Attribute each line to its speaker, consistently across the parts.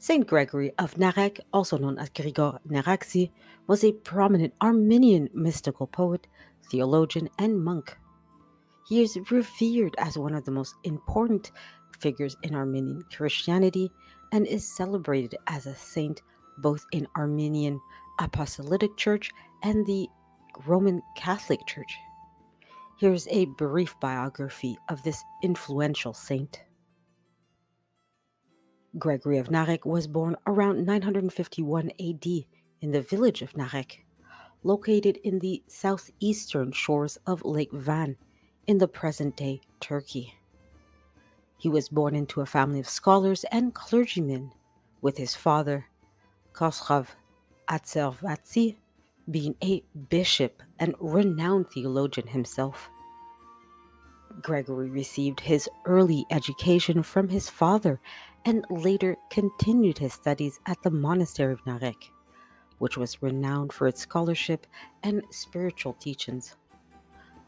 Speaker 1: Saint Gregory of Narek, also known as Grigor Naraksi, was a prominent Armenian mystical poet, theologian, and monk. He is revered as one of the most important figures in Armenian Christianity and is celebrated as a saint both in Armenian Apostolic Church and the Roman Catholic Church. Here's a brief biography of this influential saint. Gregory of Narek was born around 951 AD in the village of Narek, located in the southeastern shores of Lake Van in the present-day Turkey. He was born into a family of scholars and clergymen, with his father, Khosrav Atservatsi, being a bishop and renowned theologian himself. Gregory received his early education from his father and later continued his studies at the monastery of Narek, which was renowned for its scholarship and spiritual teachings.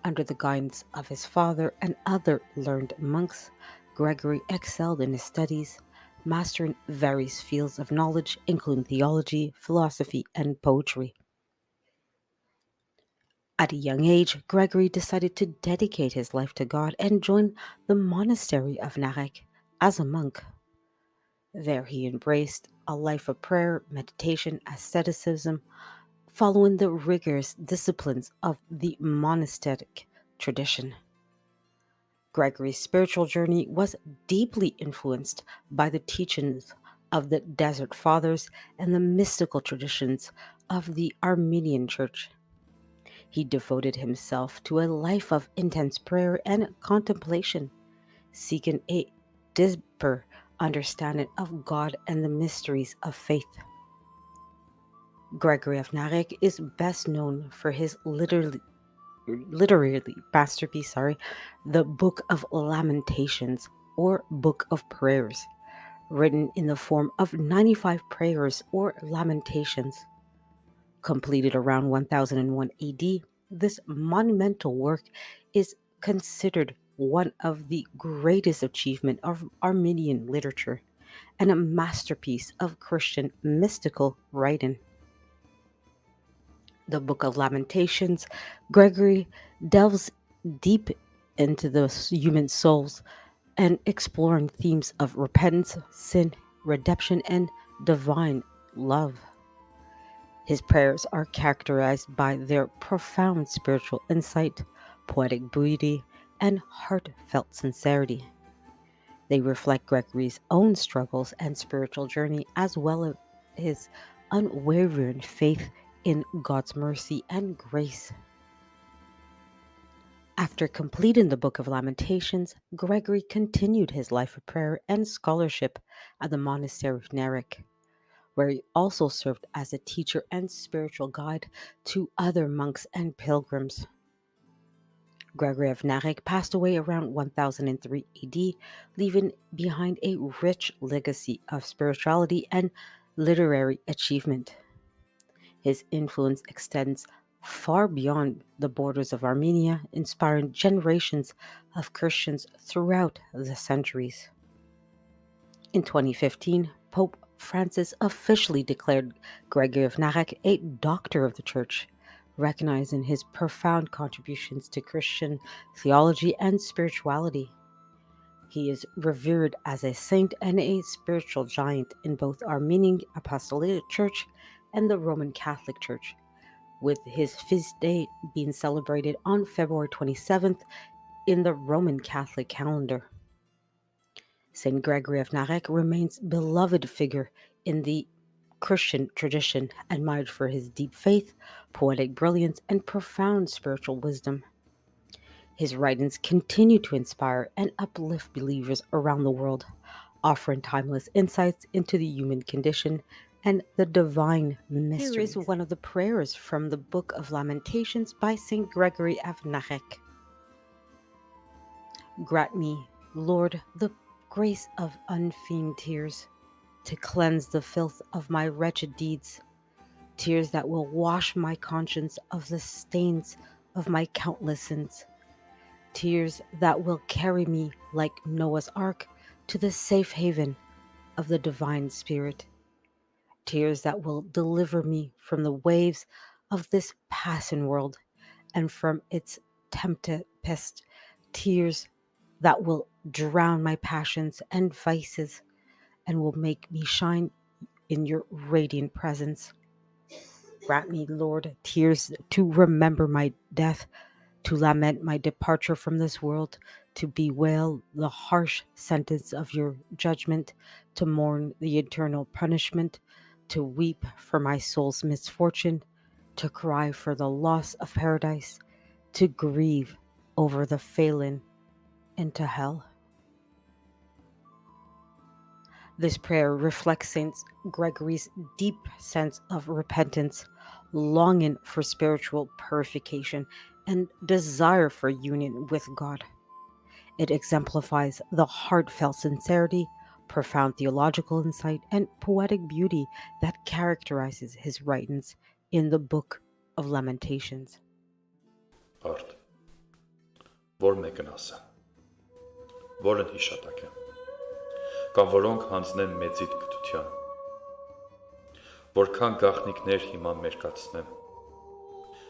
Speaker 1: Under the guidance of his father and other learned monks, Gregory excelled in his studies, mastering various fields of knowledge, including theology, philosophy, and poetry. At a young age, Gregory decided to dedicate his life to God and joined the monastery of Narek as a monk. There he embraced a life of prayer, meditation, asceticism, following the rigorous disciplines of the monastic tradition. Gregory's spiritual journey was deeply influenced by the teachings of the Desert Fathers and the mystical traditions of the Armenian Church. He devoted himself to a life of intense prayer and contemplation, seeking a deeper understanding of God and the mysteries of faith. Gregory of Narek is best known for his literary masterpiece, the Book of Lamentations or Book of Prayers, written in the form of 95 prayers or lamentations. Completed around 1001 AD, this monumental work is considered one of the greatest achievements of Armenian literature and a masterpiece of Christian mystical writing. The Book of Lamentations, Gregory delves deep into the human souls and exploring themes of repentance, sin, redemption, and divine love. His prayers are characterized by their profound spiritual insight, poetic beauty, and heartfelt sincerity. They reflect Gregory's own struggles and spiritual journey, as well as his unwavering faith in God's mercy and grace. After completing the Book of Lamentations, Gregory continued his life of prayer and scholarship at the monastery of Narek, where he also served as a teacher and spiritual guide to other monks and pilgrims. Gregory of Narek passed away around 1003 AD, leaving behind a rich legacy of spirituality and literary achievement. His influence extends far beyond the borders of Armenia, inspiring generations of Christians throughout the centuries. In 2015, Pope Francis officially declared Gregory of Narek a doctor of the Church, recognizing his profound contributions to Christian theology and spirituality. He is revered as a saint and a spiritual giant in both Armenian Apostolic Church and the Roman Catholic Church, with his feast day being celebrated on February 27th in the Roman Catholic calendar. Saint Gregory of Narek remains a beloved figure in the Christian tradition, admired for his deep faith, poetic brilliance, and profound spiritual wisdom. His writings continue to inspire and uplift believers around the world, offering timeless insights into the human condition and the divine mysteries. Here is one of the prayers from the Book of Lamentations by Saint Gregory of Narek. Grant me, Lord, the grace of unfeigned tears, to cleanse the filth of my wretched deeds, tears that will wash my conscience of the stains of my countless sins, tears that will carry me like Noah's ark to the safe haven of the divine spirit, tears that will deliver me from the waves of this passing world and from its tempest, tears that will drown my passions and vices and will make me shine in your radiant presence. Grant me, Lord, tears to remember my death, to lament my departure from this world, to bewail the harsh sentence of your judgment, to mourn the eternal punishment, to weep for my soul's misfortune, to cry for the loss of paradise, to grieve over the failing into hell. This prayer reflects Saint Gregory's deep sense of repentance, longing for spiritual purification, and desire for union with God. It exemplifies the heartfelt sincerity, profound theological insight, and poetic beauty that characterizes his writings in the Book of Lamentations.
Speaker 2: Արդ, որ մեկն ասա, որն հիշատակ է, կամ որոնք հանձնեն մեծիդ կտության, որքան գաղտնիքներ հիմա մերկացնեմ,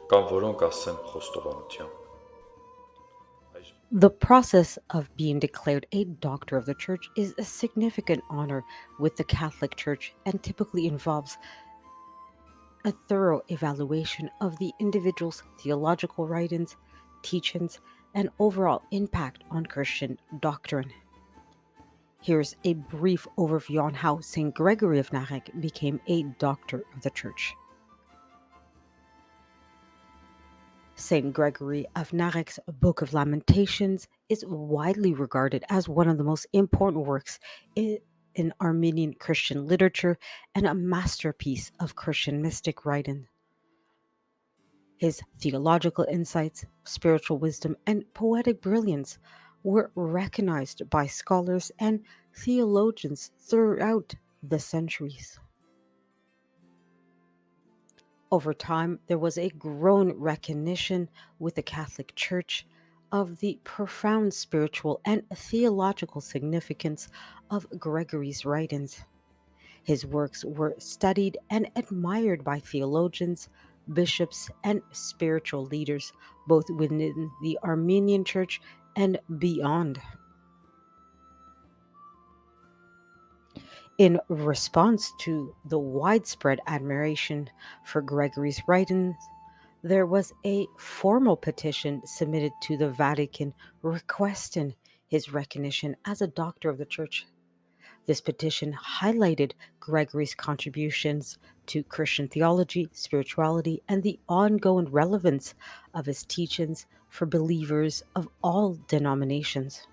Speaker 2: կամ որոնք ասեն խոստովանությամբ։
Speaker 1: The process of being declared a doctor of the church is a significant honor with the Catholic Church and typically involves a thorough evaluation of the individual's theological writings, teachings, and overall impact on Christian doctrine. Here's a brief overview on how St. Gregory of Narek became a doctor of the Church. St. Gregory of Narek's Book of Lamentations is widely regarded as one of the most important works in Armenian Christian literature and a masterpiece of Christian mystic writing. His theological insights, spiritual wisdom, and poetic brilliance were recognized by scholars and theologians throughout the centuries. Over time, there was a growing recognition with the Catholic Church of the profound spiritual and theological significance of Gregory's writings. His works were studied and admired by theologians, bishops, and spiritual leaders, both within the Armenian Church and beyond. In response to the widespread admiration for Gregory's writings, there was a formal petition submitted to the Vatican requesting his recognition as a doctor of the Church. This petition highlighted Gregory's contributions to Christian theology, spirituality, and the ongoing relevance of his teachings for believers of all denominations.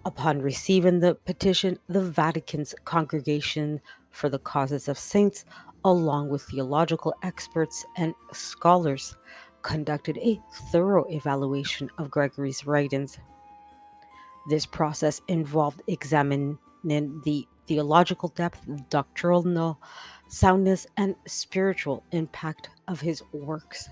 Speaker 1: Upon receiving the petition, the Vatican's Congregation for the Causes of Saints, along with theological experts and scholars, conducted a thorough evaluation of Gregory's writings. This process involved examining the theological depth, doctrinal soundness, and spiritual impact of his works.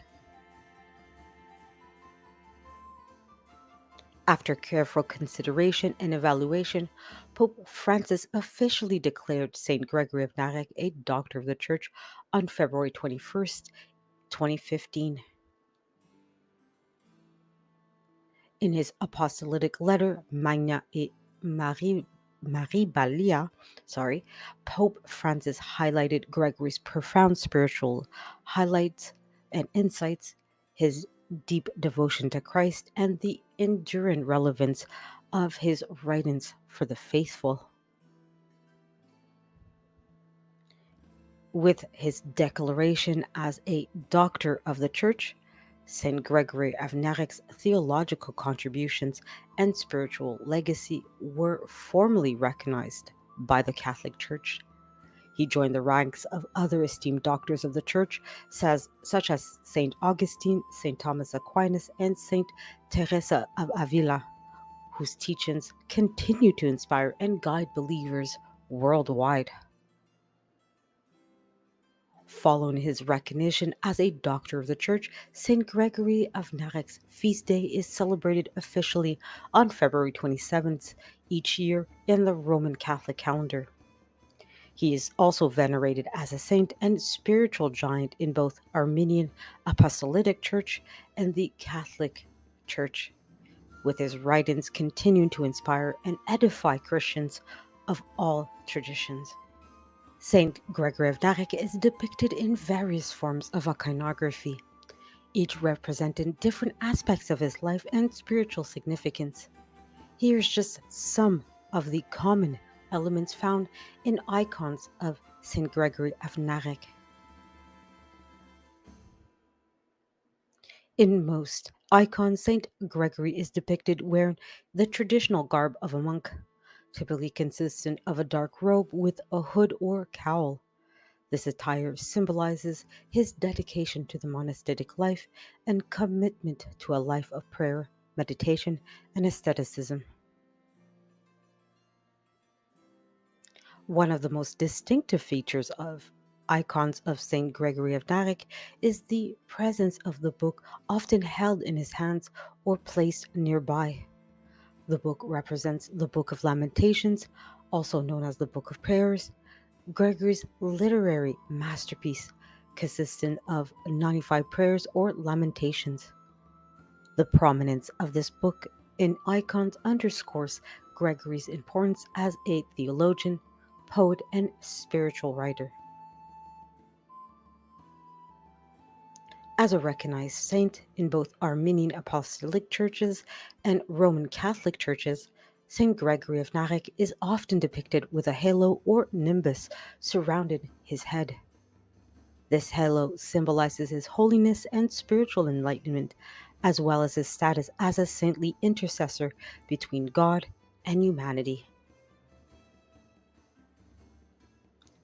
Speaker 1: After careful consideration and evaluation, Pope Francis officially declared St. Gregory of Narek a doctor of the Church on February 21st, 2015. In his apostolic letter, Magna et Maribalia, Pope Francis highlighted Gregory's profound spiritual highlights and insights, his deep devotion to Christ, and the enduring relevance of his writings for the faithful. With his declaration as a doctor of the Church, St. Gregory of Narek's theological contributions and spiritual legacy were formally recognized by the Catholic Church. He joined the ranks of other esteemed doctors of the Church, such as St. Augustine, St. Thomas Aquinas, and St. Teresa of Avila, whose teachings continue to inspire and guide believers worldwide. Following his recognition as a doctor of the church, St. Gregory of Narek's feast day is celebrated officially on February 27th each year in the Roman Catholic calendar. He is also venerated as a saint and spiritual giant in both Armenian Apostolic Church and the Catholic Church, with his writings continuing to inspire and edify Christians of all traditions. Saint Gregory of Narek is depicted in various forms of iconography, each representing different aspects of his life and spiritual significance. Here's just some of the common elements found in icons of Saint Gregory of Narek. In most icons, Saint Gregory is depicted wearing the traditional garb of a monk, typically consistent of a dark robe with a hood or cowl. This attire symbolizes his dedication to the monastic life and commitment to a life of prayer, meditation, and asceticism. One of the most distinctive features of icons of Saint Gregory of Narek is the presence of the book often held in his hands or placed nearby. The book represents the Book of Lamentations, also known as the Book of Prayers, Gregory's literary masterpiece, consisting of 95 prayers or lamentations. The prominence of this book in icons underscores Gregory's importance as a theologian, poet, and spiritual writer. As a recognized saint in both Armenian Apostolic churches and Roman Catholic churches, Saint Gregory of Narek is often depicted with a halo or nimbus surrounding his head. This halo symbolizes his holiness and spiritual enlightenment, as well as his status as a saintly intercessor between God and humanity.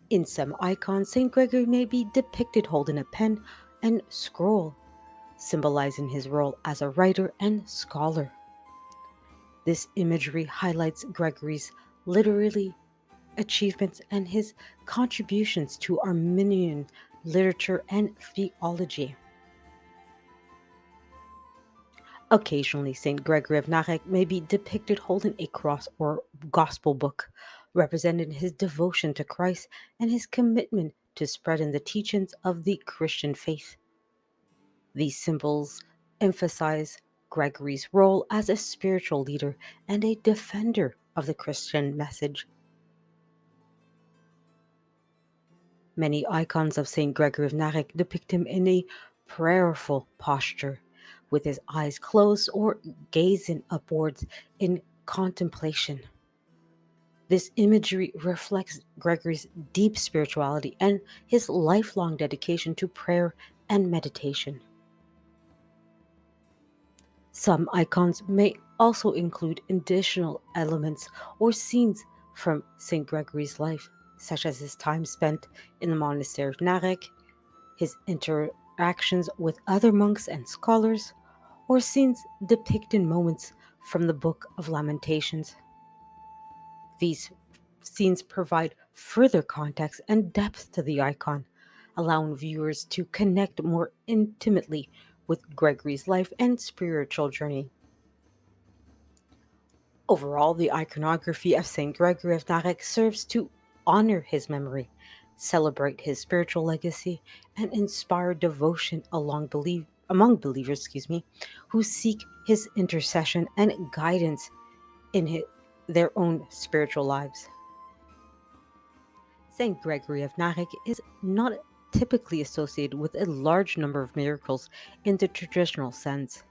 Speaker 1: In some icons, St. Gregory may be depicted holding a pen and scroll, symbolizing his role as a writer and scholar. This imagery highlights Gregory's literary achievements and his contributions to Armenian literature and theology. Occasionally, St. Gregory of Narek may be depicted holding a cross or gospel book, representing his devotion to Christ and his commitment to spreading the teachings of the Christian faith. These symbols emphasize Gregory's role as a spiritual leader and a defender of the Christian message. Many icons of St. Gregory of Narek depict him in a prayerful posture, with his eyes closed or gazing upwards in contemplation. This imagery reflects Gregory's deep spirituality and his lifelong dedication to prayer and meditation. Some icons may also include additional elements or scenes from St. Gregory's life, such as his time spent in the monastery of Narek, his interactions with other monks and scholars, or scenes depicting moments from the Book of Lamentations. These scenes provide further context and depth to the icon, allowing viewers to connect more intimately with Gregory's life and spiritual journey. Overall, the iconography of St. Gregory of Narek serves to honor his memory, celebrate his spiritual legacy, and inspire devotion among believers, who seek his intercession and guidance in their own spiritual lives. St. Gregory of Narek is not typically associated with a large number of miracles in the traditional sense,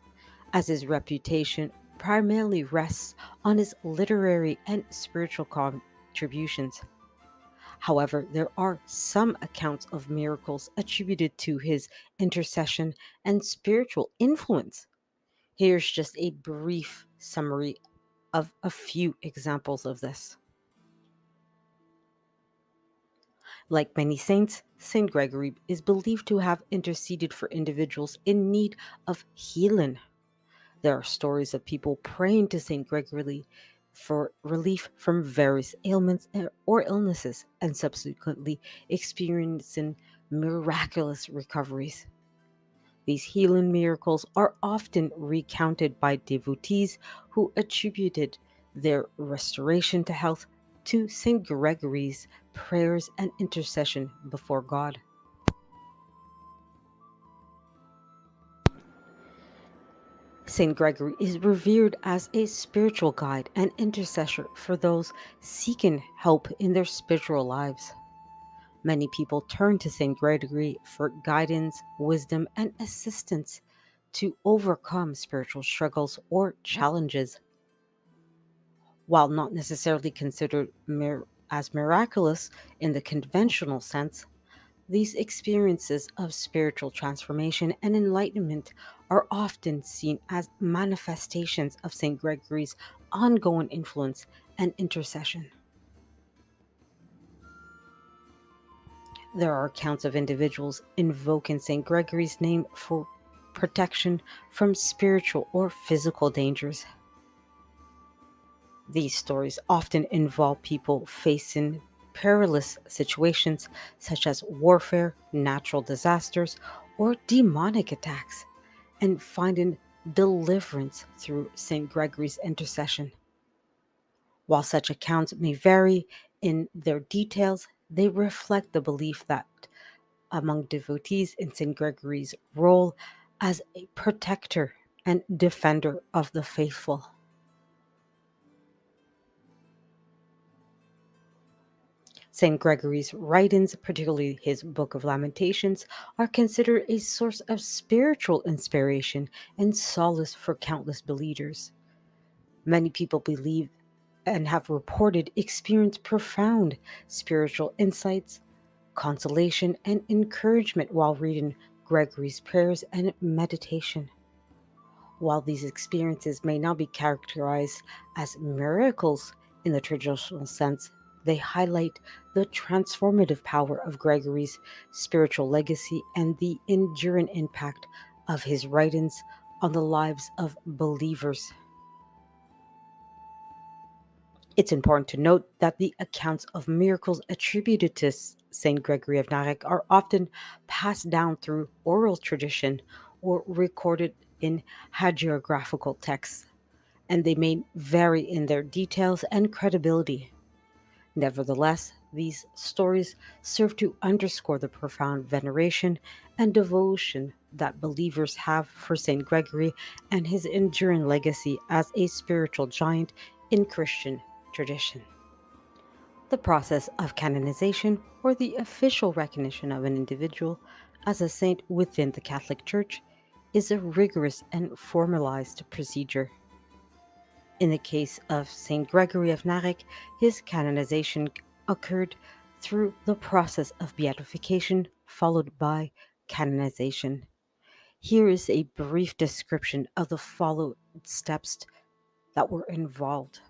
Speaker 1: as his reputation primarily rests on his literary and spiritual contributions. However, there are some accounts of miracles attributed to his intercession and spiritual influence. Here's just a brief summary of a few examples of this. Like many saints, Saint Gregory is believed to have interceded for individuals in need of healing. There are stories of people praying to Saint Gregory for relief from various ailments or illnesses and subsequently experiencing miraculous recoveries. These healing miracles are often recounted by devotees who attributed their restoration to health to St. Gregory's prayers and intercession before God. St. Gregory is revered as a spiritual guide and intercessor for those seeking help in their spiritual lives. Many people turn to St. Gregory for guidance, wisdom, and assistance to overcome spiritual struggles or challenges. While not necessarily considered as miraculous in the conventional sense, these experiences of spiritual transformation and enlightenment are often seen as manifestations of St. Gregory's ongoing influence and intercession. There are accounts of individuals invoking St. Gregory's name for protection from spiritual or physical dangers. These stories often involve people facing perilous situations such as warfare, natural disasters, or demonic attacks, and finding deliverance through St. Gregory's intercession. While such accounts may vary in their details, they reflect the belief that among devotees in St. Gregory's role as a protector and defender of the faithful. St. Gregory's writings, particularly his Book of Lamentations, are considered a source of spiritual inspiration and solace for countless believers. Many people believe and have reported experienced profound spiritual insights, consolation, and encouragement while reading Gregory's prayers and meditation. While these experiences may not be characterized as miracles in the traditional sense, they highlight the transformative power of Gregory's spiritual legacy and the enduring impact of his writings on the lives of believers. It's important to note that the accounts of miracles attributed to Saint Gregory of Narek are often passed down through oral tradition or recorded in hagiographical texts, and they may vary in their details and credibility. Nevertheless, these stories serve to underscore the profound veneration and devotion that believers have for Saint Gregory and his enduring legacy as a spiritual giant in Christian tradition. The process of canonization, or the official recognition of an individual as a saint within the Catholic Church, is a rigorous and formalized procedure. In the case of Saint Gregory of Narek, his canonization occurred through the process of beatification followed by canonization. Here is a brief description of the followed steps that were involved.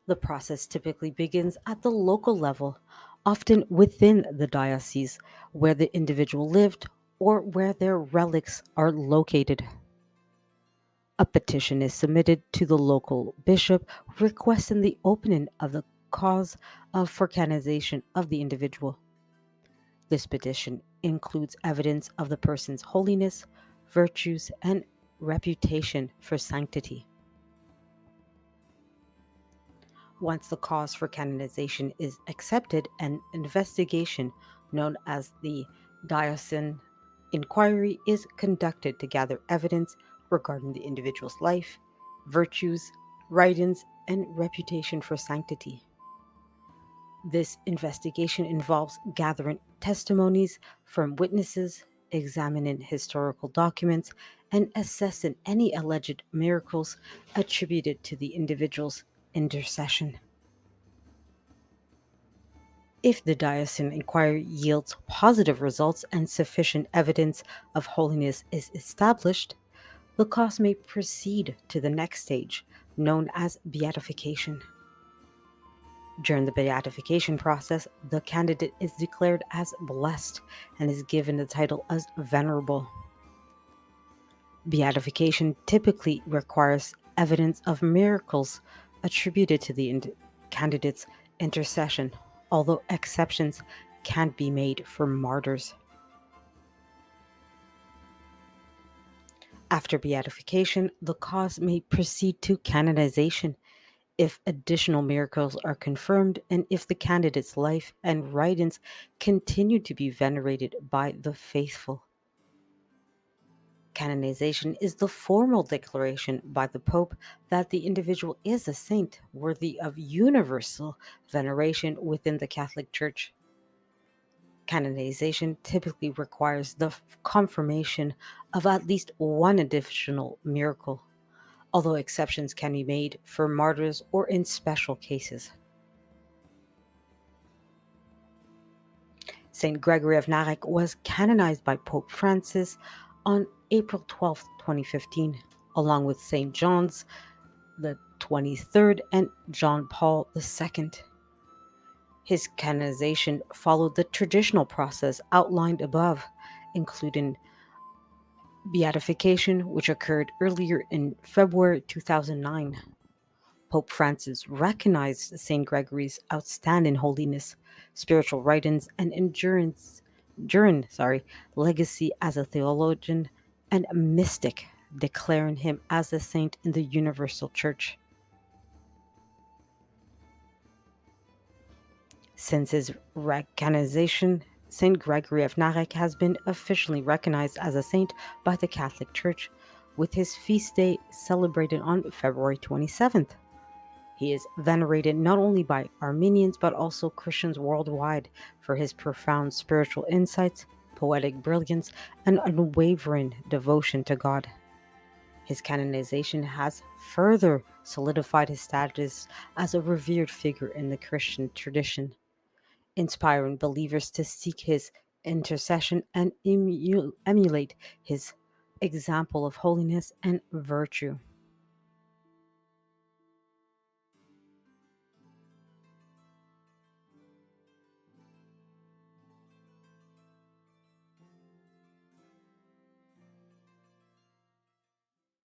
Speaker 1: The process typically begins at the local level, often within the diocese where the individual lived or where their relics are located. A petition is submitted to the local bishop requesting the opening of the cause for canonization of the individual. This petition includes evidence of the person's holiness, virtues, and reputation for sanctity. Once the cause for canonization is accepted, an investigation known as the diocesan inquiry is conducted to gather evidence regarding the individual's life, virtues, writings, and reputation for sanctity. This investigation involves gathering testimonies from witnesses, examining historical documents, and assessing any alleged miracles attributed to the individual's intercession. If the diocesan inquiry yields positive results and sufficient evidence of holiness is established, the cause may proceed to the next stage, known as beatification. During the beatification process, the candidate is declared as blessed and is given the title as venerable. Beatification typically requires evidence of miracles attributed to the candidate's intercession. although exceptions can be made for martyrs. After beatification, the cause may proceed to canonization if additional miracles are confirmed and if the candidate's life and writings continue to be venerated by the faithful. Canonization is the formal declaration by the Pope that the individual is a saint worthy of universal veneration within the Catholic Church. Canonization typically requires the confirmation of at least one additional miracle, although exceptions can be made for martyrs or in special cases. Saint Gregory of Narek was canonized by Pope Francis on April 12, 2015, along with Saint John's the 23rd and John Paul II. His canonization followed the traditional process outlined above, including beatification, which occurred earlier in February 2009. Pope Francis recognized St. Gregory's outstanding holiness, spiritual writings, and legacy as a theologian and a mystic, declaring him as a saint in the universal church. Since his canonization, St. Gregory of Narek has been officially recognized as a saint by the Catholic Church, with his feast day celebrated on February 27th. He is venerated not only by Armenians but also Christians worldwide for his profound spiritual insights, poetic brilliance, and unwavering devotion to God. His canonization has further solidified his status as a revered figure in the Christian tradition, inspiring believers to seek his intercession and emulate his example of holiness and virtue.